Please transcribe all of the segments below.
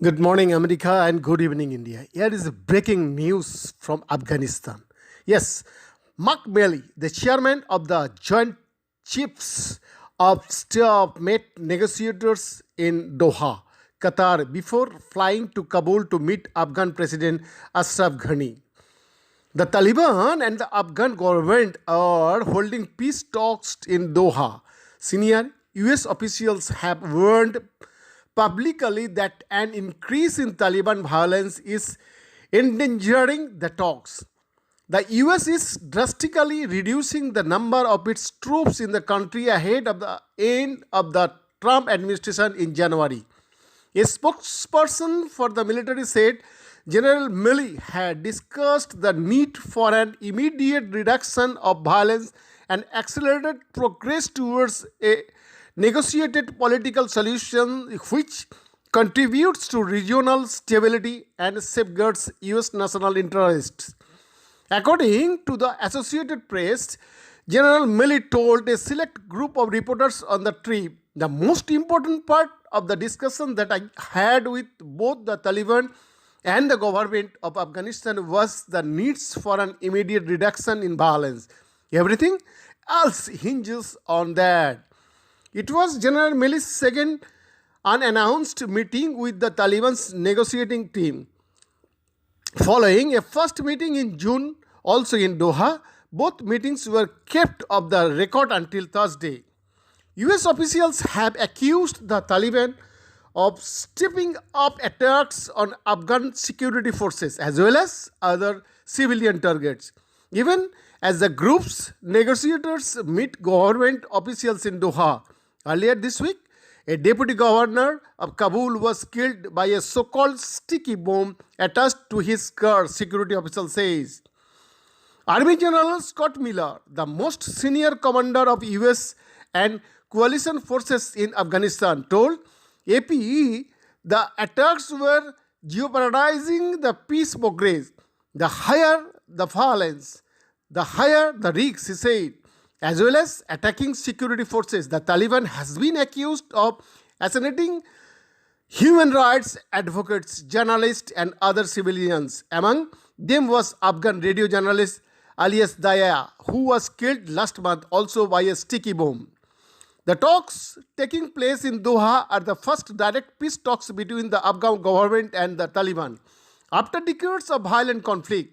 Good morning, America, and good evening, India. Here is breaking news from Afghanistan. Yes, Mark Milley, the chairman of the Joint Chiefs of Staff, met negotiators in Doha, Qatar, before flying to Kabul to meet Afghan President Ashraf Ghani. The Taliban and the Afghan government are holding peace talks in Doha. Senior US officials have warned publicly that an increase in Taliban violence is endangering the talks. The US is drastically reducing the number of its troops in the country ahead of the end of the Trump administration in January. A spokesperson for the military said General Milley had discussed the need for an immediate reduction of violence and accelerated progress towards a negotiated political solution which contributes to regional stability and safeguards US national interests. According to the Associated Press, General Milley told a select group of reporters on the trip, "The most important part of the discussion that I had with both the Taliban and the government of Afghanistan was the needs for an immediate reduction in violence. Everything else hinges on that." It was General Milley's second unannounced meeting with the Taliban's negotiating team. Following a first meeting in June, also in Doha, both meetings were kept off the record until Thursday. US officials have accused the Taliban of stepping up attacks on Afghan security forces as well as other civilian targets. Even as the group's negotiators meet government officials in Doha, earlier this week, a deputy governor of Kabul was killed by a so-called sticky bomb attached to his car, security official says. Army General Scott Miller, the most senior commander of US and coalition forces in Afghanistan, told APE the attacks were jeopardizing the peace progress. The higher the violence, the higher the risks, he said, as well as attacking security forces. The Taliban has been accused of assassinating human rights advocates, journalists, and other civilians. Among them was Afghan radio journalist Alias Daya, who was killed last month also by a sticky bomb. The talks taking place in Doha are the first direct peace talks between the Afghan government and the Taliban. After decades of violent conflict,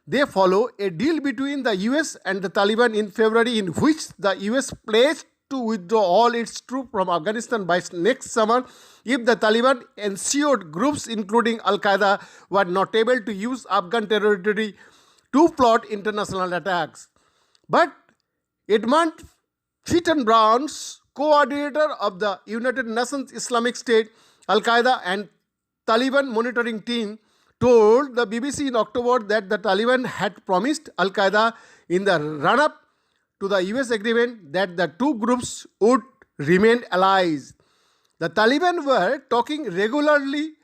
they follow a deal between the US and the Taliban in February in which the US pledged to withdraw all its troops from Afghanistan by next summer if the Taliban ensured groups including Al-Qaeda were not able to use Afghan territory to plot international attacks. But Edmund Fitton-Browns, coordinator of the United Nations Islamic State, Al-Qaeda and Taliban monitoring team, told the BBC in October that the Taliban had promised Al-Qaeda in the run-up to the US agreement that the two groups would remain allies. The Taliban were talking regularly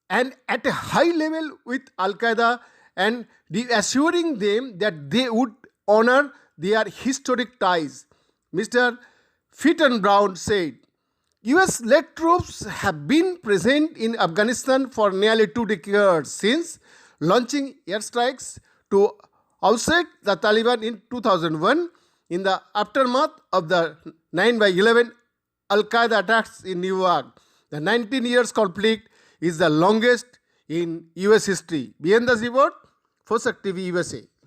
and at a high level with Al-Qaeda and assuring them that they would honor their historic ties. Mr. Fitton-Brown said, US-led troops have been present in Afghanistan for nearly 2 decades since launching airstrikes to ousted the Taliban in 2001 in the aftermath of the 9/11 Al-Qaeda attacks in New York. The 19 years conflict is the longest in US history. Behind the report, Fosak TV USA.